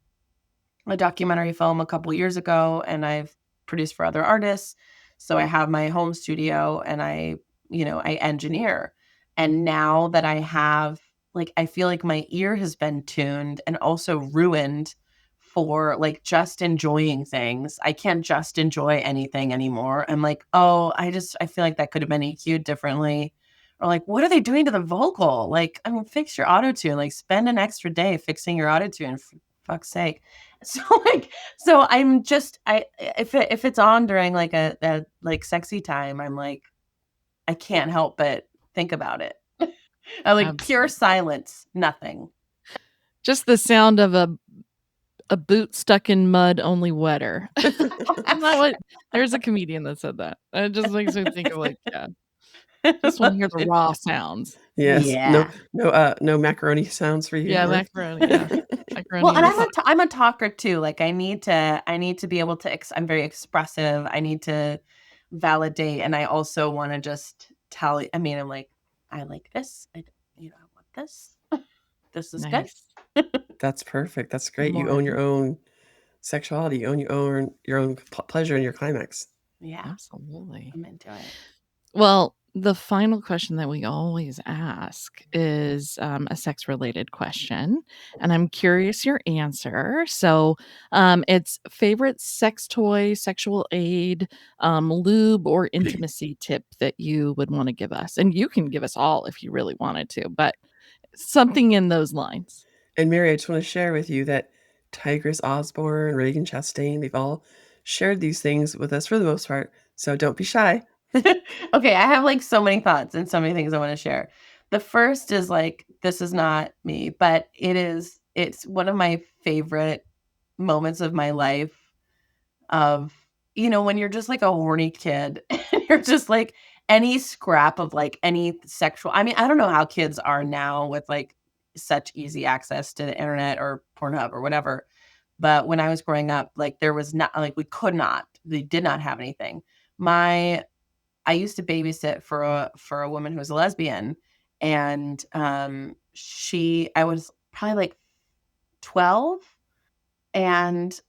a documentary film a couple years ago, and I've produced for other artists. So I have my home studio and I engineer. And now that I have, like, I feel like my ear has been tuned and also ruined for, like, just enjoying things. I can't just enjoy anything anymore. I'm like, oh, I feel like that could have been EQ'd differently. Or like, what are they doing to the vocal? Like, I mean, fix your auto tune. Like, spend an extra day fixing your auto tune, for fuck's sake. So, like, so I'm just if it's on during, like, a like, sexy time, I'm like, I can't help but think about it. I like pure Absolutely. silence, nothing. Just the sound of a boot stuck in mud, only wetter. Isn't that what there's a comedian that said that. It just makes me think of, like, yeah, just wanna hear the raw sounds. Yes. No, Yeah. no macaroni sounds for you, Yeah, Murph? macaroni, yeah. Well, Macaroni in and the pot. I'm a talker too. Like, I need to be able to I'm very expressive. I need to validate, and I also wanna just tell I mean, I'm like, "I like this. I want this. This is good." Nice. That's perfect. That's The great. You more own your own sexuality. You own your own pleasure and your climax. Yeah, absolutely. I'm into it. Well, the final question that we always ask is a sex related question. And I'm curious your answer. So it's favorite sex toy, sexual aid, lube, or intimacy tip that you would want to give us. And you can give us all if you really wanted to, but something in those lines. And Mary, I just want to share with you that Tigress Osborne, Reagan Chastain, they've all shared these things with us for the most part. So don't be shy. Okay, I have, like, so many thoughts and so many things I wanna share. The first is, like, this is not me, but it's one of my favorite moments of my life of, when you're just, like, a horny kid and you're just, like, any scrap of, like, any sexual I mean, I don't know how kids are now with, like, such easy access to the internet or Pornhub or whatever, but when I was growing up, like, there was not like, we did not have anything. My I used to babysit for a woman who was a lesbian, and, I was probably, like, 12, and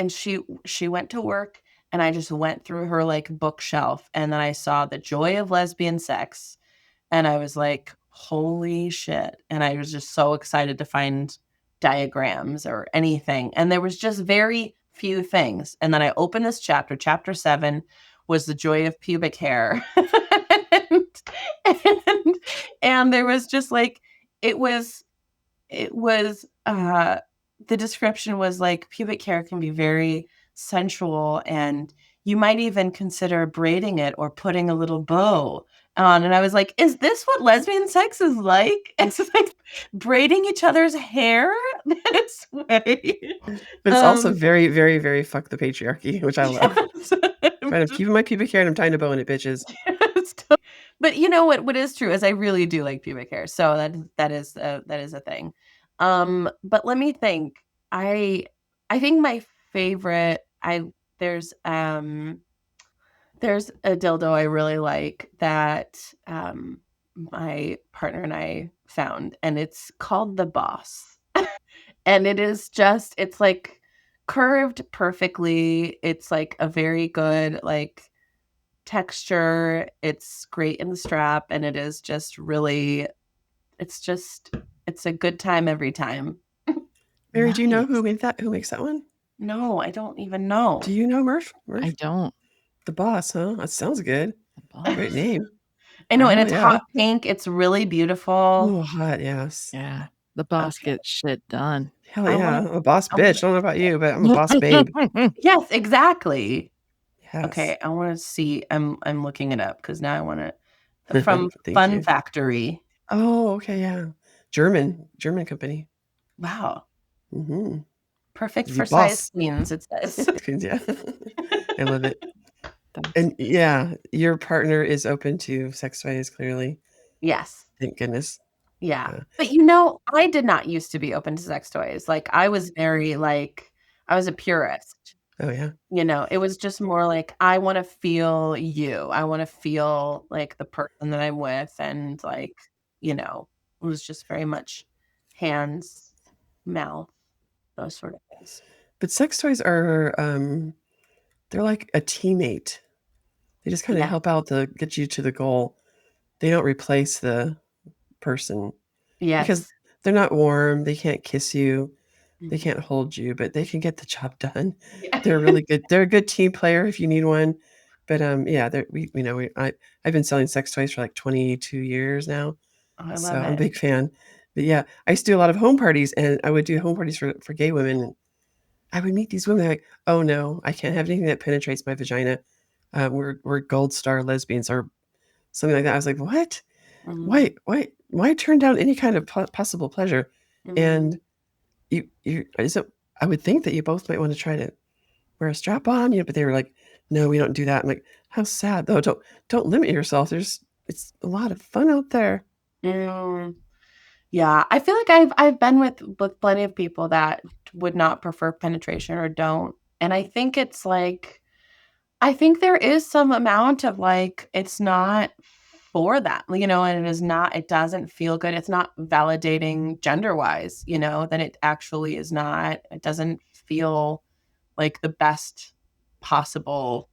she went to work, and I just went through her, like, bookshelf, and then I saw The Joy of Lesbian Sex, and I was like, "Holy shit," and I was just so excited to find diagrams or anything, and there was just very few things, and then I opened this chapter 7 was the joy of pubic hair. And and and there was just, like it was it was, the description was like, "Pubic hair can be very sensual, and you might even consider braiding it or putting a little bow on," and I was like, "Is this what lesbian sex is like?" It's like braiding each other's hair this way. But it's also Um, very, very, very fuck the patriarchy, which I love. yes. I'm trying to keep my pubic hair and I'm tying a bow in it, bitches. Yes, but you know what is true is I really do like pubic hair, so that is a thing. But let me think. I I think my favorite I there's a dildo I really like that my partner and I found, and it's called the Boss. And it's like curved perfectly. It's like a very good like texture. It's great in the strap, and it is just really it's just it's a good time every time. Mary, do you know Nice. who makes that one? No, I don't even know. Do you know Murph? I Murph? don't. The Boss, huh? That sounds good. The Great boss. name. I know, and Oh it's yeah. hot pink. It's really beautiful. Oh, hot, yes. Yeah. The boss Okay. gets shit done. Hell I yeah. wanna I'm a boss I wanna bitch. I don't know about you, but I'm a boss babe. Yes, exactly. Yes. Okay, I wanna see. I'm looking it up because now I wanna from Thank Fun you. Factory. Oh, okay, yeah. German company. Wow. Mhm. Perfect You for size boss. queens, it says. Yeah. I love it. That's And yeah, your partner is open to sex toys, clearly. Yes. Thank goodness. Yeah. Yeah. But, I did not used to be open to sex toys. Like, I was very, I was a purist. Oh, yeah. It was just more like, I wanna feel you. I wanna feel like the person that I'm with, and, it was just very much hands, mouth, those sort of things. But sex toys are, they're like a teammate. They just kinda Yeah. help out to get you to the goal. They don't replace the person because Yes. they're not warm, they can't kiss you, they Mhm. can't hold you, but they can get the job done. Yeah. They're really good. They're a good team player if you need one. But, yeah, I've been selling sex toys for, like, 22 years now, Oh, I so love I'm a it. big fan. But, yeah, I used to do a lot of home parties, and I would do home parties for gay women, and I would meet these women, they're like, "Oh, no, I can't have anything that penetrates my vagina. We're gold star lesbians," or something like that. I was like, "What? Mhm. Why turn down any kind of possible pleasure?" Mhm. And you is it I would think that you both might wanna try to wear a strap on, but they were like, "No, we don't do that." I'm like, "How sad, though. Don't limit yourself. It's a lot of fun out there." Mm. Yeah, I feel like I've been with plenty of people that would not prefer penetration or don't, and I think it's like I think there is some amount of, it's not for that, and it doesn't feel good. It's not validating gender-wise, then it actually is not. It doesn't feel like the best possible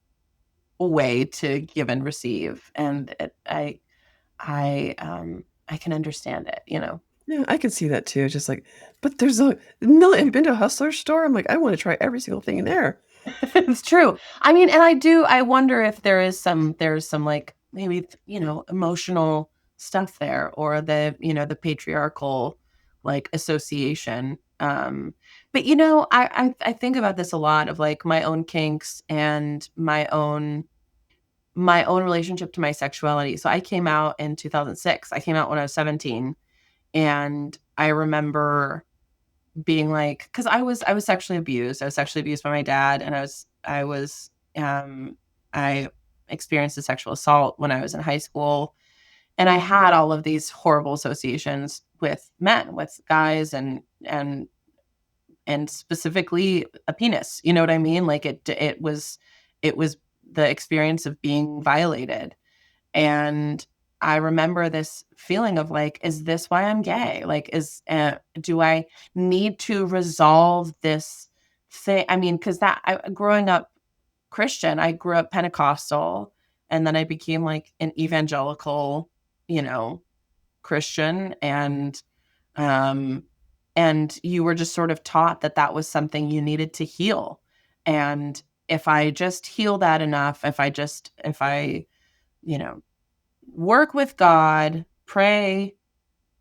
way to give and receive, and I can understand it. Yeah, I can see that too. Just like, but there's a million. Have you been to a Hustler store? I'm like, I wanna try every single thing in there. It's true. I mean, and I wonder if there's some, maybe, emotional stuff there, or the patriarchal, association. But, I think about this a lot, of, my own kinks and my own relationship to my sexuality. So I came out in 2006. I came out when I was 17, and I remember being like, because I was sexually abused. I was sexually abused by my dad, and I experienced a sexual assault when I was in high school, and I had all of these horrible associations with men, with guys, and specifically a penis. You know what I mean? Like, it was the experience of being violated, and I remember this feeling of, like, is this why I'm gay? Like, do I need to resolve this thing? I mean, because growing up Christian, I grew up Pentecostal, and then I became, like, an evangelical, you know, Christian, um, and you were just sort of taught that that was something you needed to heal. And if I just heal that enough, if I, you know, work with God, pray,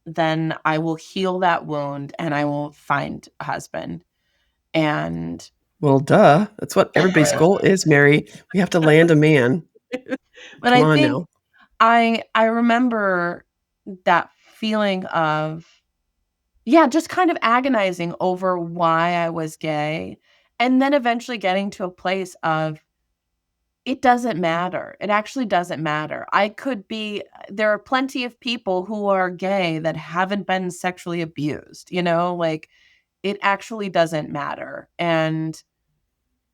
then I will heal that wound and I will find a husband. And Well, duh. That's what everybody's goal is, Mary. We have to land a man. but Come I on think now. I remember that feeling of, yeah, just kind of agonizing over why I was gay, and then eventually getting to a place of, it doesn't matter. It actually doesn't matter. There are plenty of people who are gay that haven't been sexually abused, like, it actually doesn't matter. And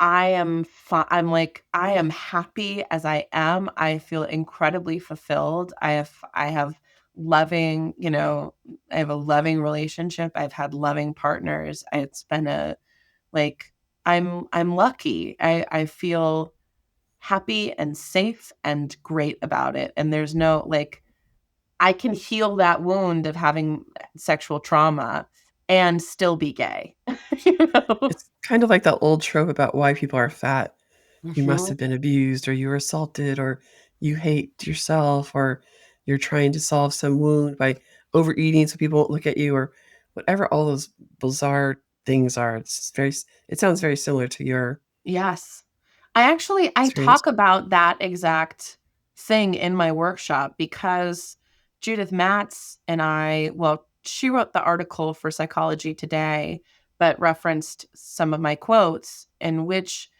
I'm like, I am happy as I am. I feel incredibly fulfilled. I have loving, I have a loving relationship. I've had loving partners. It's been like, I'm lucky. I feel happy and safe and great about it. And there's no, I can heal that wound of having sexual trauma and still be gay. you know? It's kind of like that old trope about why people are fat. You must Mhm. have been abused, or you were assaulted, or you hate yourself, or you're trying to solve some wound by overeating so people won't look at you, or whatever all those bizarre things are. It sounds very similar to your Yes. I experience. talk about that exact thing in my workshop, because Judith Matz and I, well, she wrote the article for Psychology Today, but referenced some of my quotes in which,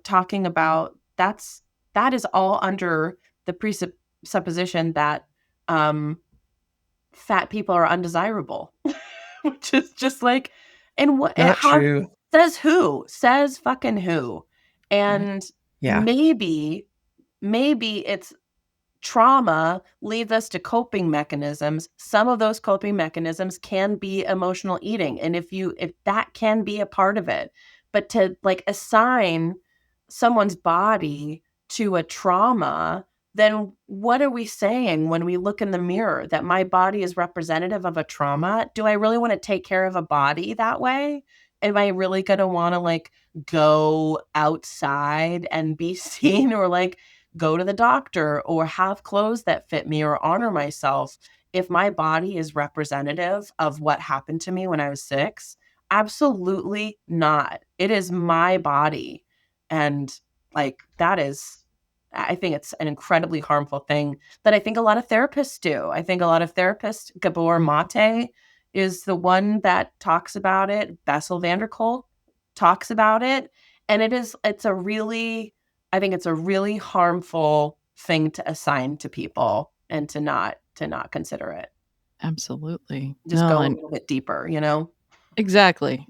talking about that is all under the presupposition that fat people are undesirable, which is just like, and what, Not how, true. says fucking who? And Yeah. maybe it's trauma leads us to coping mechanisms. Some of those coping mechanisms can be emotional eating. And if that can be a part of it, but to like assign someone's body to a trauma, then what are we saying when we look in the mirror? That my body is representative of a trauma? Do I really want to take care of a body that way? Am I really going to want to like go outside and be seen, or like go to the doctor, or have clothes that fit me, or honor myself if my body is representative of what happened to me when I was 6? Absolutely not. It is my body. And like I think it's an incredibly harmful thing that I think a lot of therapists do. I think a lot of therapists, Gabor Mate is the one that talks about it. Bessel van der Kolk talks about it. And I think it's a really harmful thing to assign to people, and to not consider it. Absolutely. Just No, go a and little bit deeper, exactly.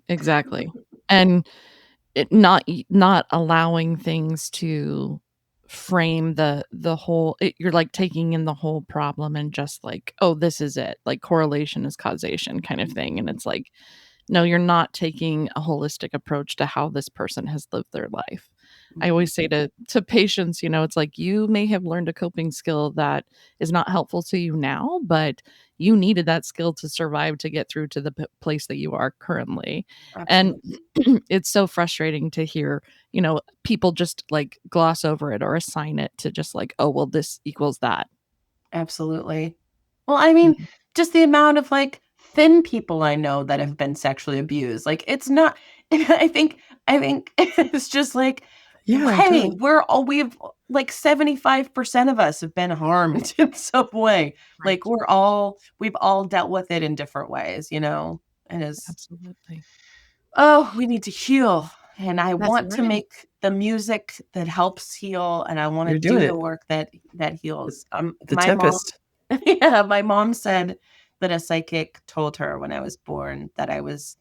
And not allowing things to frame the whole you're like taking in the whole problem and just like, oh, this is it, like correlation is causation kind of thing. And it's like, no, you're not taking a holistic approach to how this person has lived their life. I always say to patients, it's like you may have learned a coping skill that is not helpful to you now, but you needed that skill to survive to get through to the place that you are currently. And Absolutely. it's so frustrating to hear, people just like gloss over it or assign it to just like, oh, well, this equals that. Absolutely. Well, I mean, Mhm. just the amount of like thin people I know that have been sexually abused. Like it's not I think it's just like, Yeah, hey, totally. we've like 75% of us have been harmed in some way. Like Right. we've all dealt with it in different ways. And is Absolutely. oh, we need to heal. And I That's want to right. make the music that helps heal, and I want to You're doing do the it. work that The heals. the My mom Tempest. yeah, my mom said that a psychic told her when I was born that I was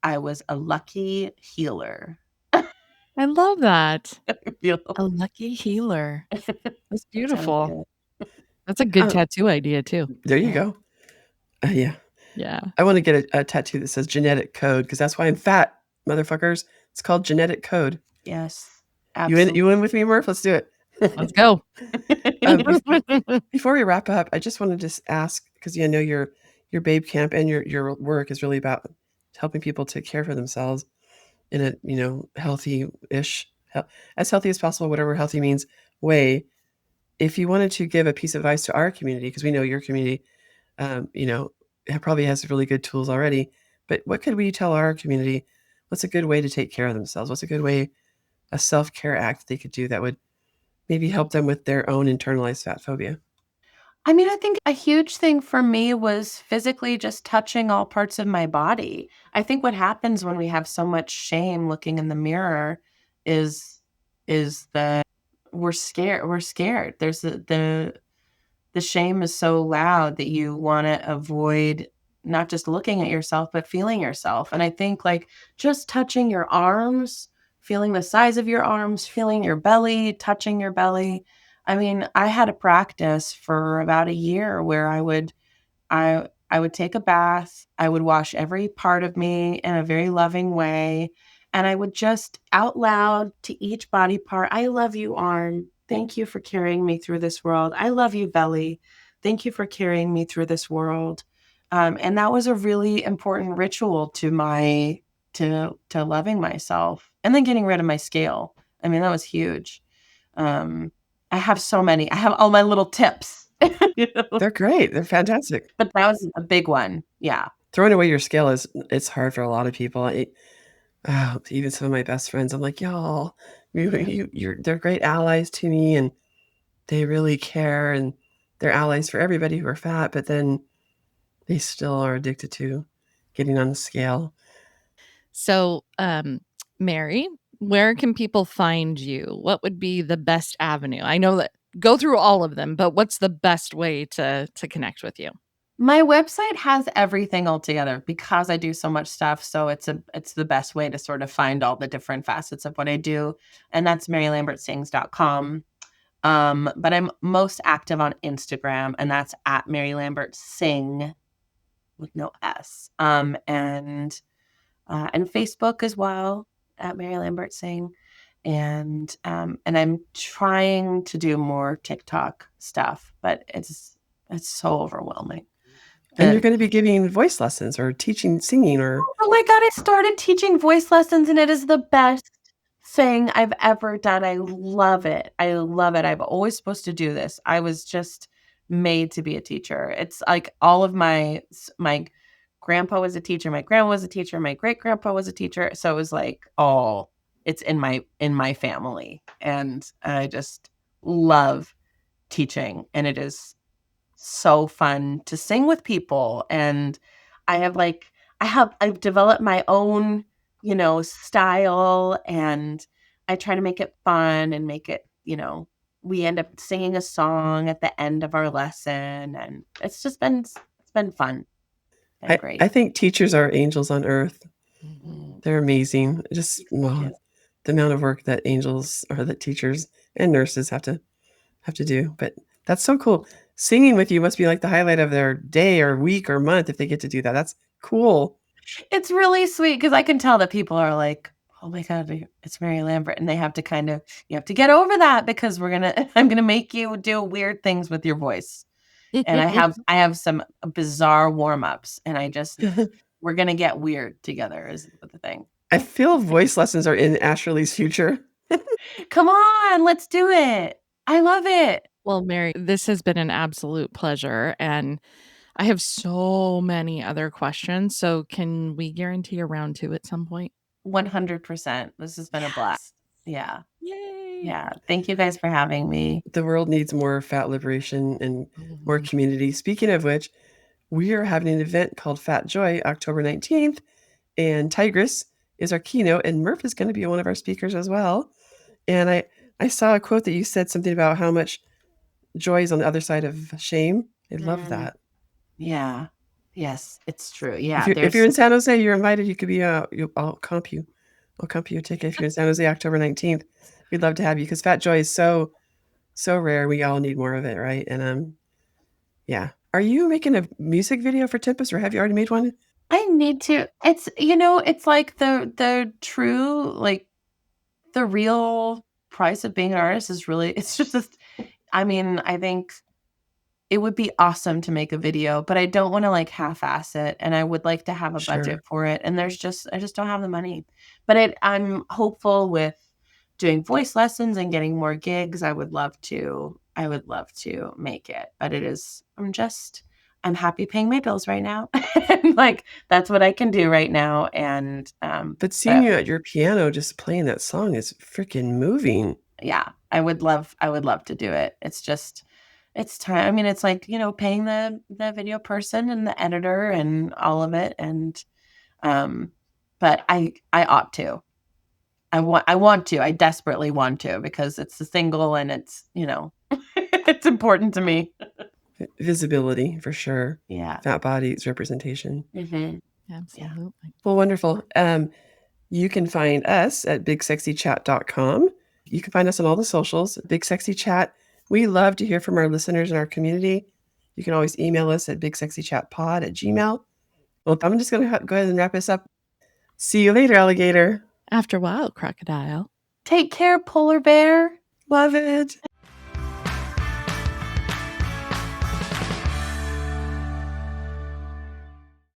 a lucky healer. I love that. I feel A lucky healer. That's that sounds beautiful. good. That's a good Um, tattoo idea too. there you Yeah. go. Yeah. Yeah. I wanna get a tattoo that says genetic code because that's why I'm fat, motherfuckers. It's called genetic code. Yes. You in Absolutely. with me, Murph? Let's do it. Let's go. Bef before we wrap up, I just wanted to just ask because I know your babe camp and your work is really about helping people take care for themselves in a, healthy-ish, as healthy as possible, whatever healthy means, way. If you wanted to give a piece of advice to our community, because we know your community, um, you know, probably has really good tools already, but what could we tell our community? What's a good way to take care of themselves? What's a good way, a self-care act they could do that would maybe help them with their own internalized fat phobia? I mean, I think a huge thing for me was physically just touching all parts of my body. I think what happens when we have so much shame looking in the mirror is that we're scared. We're scared. There's the shame is so loud that you want to avoid not just looking at yourself but feeling yourself. And I think like just touching your arms, feeling the size of your arms, feeling your belly, touching your belly. I mean, I had a practice for about a year where I would take a bath, I would wash every part of me in a very loving way, and I would just out loud to each body part, "I love you, arm. Thank you for carrying me through this world. I love you, belly. Thank you for carrying me through this world." And that was a really important ritual to loving myself, and then getting rid of my scale. I mean, that was huge. Um, I have so many. I have all my little tips. You know? They're great. They're fantastic. But that was a big one. Yeah. Throwing away your scale it's hard for a lot of people. Even some of my best friends, I'm like, y'all, they're great allies to me, and they really care, and they're allies for everybody who are fat, but then they still are addicted to getting on the scale. So, Mary, where can people find you? What would be the best avenue? I know that go through all of them, but what's the best way to connect with you? My website has everything all together because I do so much stuff, so it's the best way to sort of find all the different facets of what I do, and that's marylambertsings.com. But I'm most active on Instagram, and that's at Mary Lambert Sing with no S. And Facebook as well at Mary Lambert Sing. And I'm trying to do more TikTok stuff, but it's so overwhelming. And you're going to be giving voice lessons or teaching singing or Oh my God, I started teaching voice lessons and it is the best thing I've ever done. I love it. I love it. I've always supposed to do this. I was just made to be a teacher. It's like all of my grandpa was a teacher, my grandma was a teacher, my great grandpa was a teacher. So it was like it's in my family. And I just love teaching, and it is so fun to sing with people. And I've developed my own, style, and I try to make it fun and make it, we end up singing a song at the end of our lesson, and it's been fun. Been great. I think teachers are angels on earth. Mhm. They're amazing. Just the amount of work that that teachers and nurses have to do. But that's so cool. Singing with you must be like the highlight of their day or week or month if they get to do that. That's cool. It's really sweet because I can tell that people are like, oh my God, it's Mary Lambert. And they have to you have to get over that because I'm going to make you do weird things with your voice. And I have some bizarre warm-ups, and we're going to get weird together is the thing. I feel voice lessons are in Ashley's future. Come on, let's do it. I love it. Well, Mary, this has been an absolute pleasure, and I have so many other questions. So can we guarantee a round 2 at some point? 100%. This has been a blast. Yeah. Yay. Yeah. Thank you guys for having me. The world needs more fat liberation and more community. Speaking of which, we are having an event called Fat Joy, October 19th, and Tigress is our keynote, and Murph is going to be one of our speakers as well. And I saw a quote that you said something about how much joy is on the other side of shame. I love that. Yeah. Yes, it's true. Yeah. If you're in San Jose, you're invited. You could be I'll comp you. I'll comp you a ticket if you're in San Jose, October 19th. We'd love to have you because Fat Joy is so rare. We all need more of it, right? And yeah. Are you making a music video for Tempest, or have you already made one? I need to. It's it's like the true, like the real price of being an artist is really, it's just I mean, I think it would be awesome to make a video, but I don't want to like half-ass it, and I would like to have a budget for it. And I just don't have the money. But I'm hopeful with doing voice lessons and getting more gigs. I would love to make it. But I'm happy paying my bills right now. Like that's what I can do right now. And but seeing you at your piano just playing that song is freaking moving. Yeah, I would love to do it. It's time. I mean, it's like, paying the video person and the editor and all of it. And, but I ought to, I desperately want to, because it's a single and it's, it's important to me. Visibility for sure. Yeah. Fat bodies representation. Mm-hmm. Absolutely. Yeah. Well, wonderful. You can find us at BigSexyChat.com. You can find us on all the socials, Big Sexy Chat. We love to hear from our listeners in our community. You can always email us at bigsexychatpod@gmail.com. Well, I'm just going to go ahead and wrap this up. See you later, alligator. After a while, crocodile. Take care, polar bear. Love it.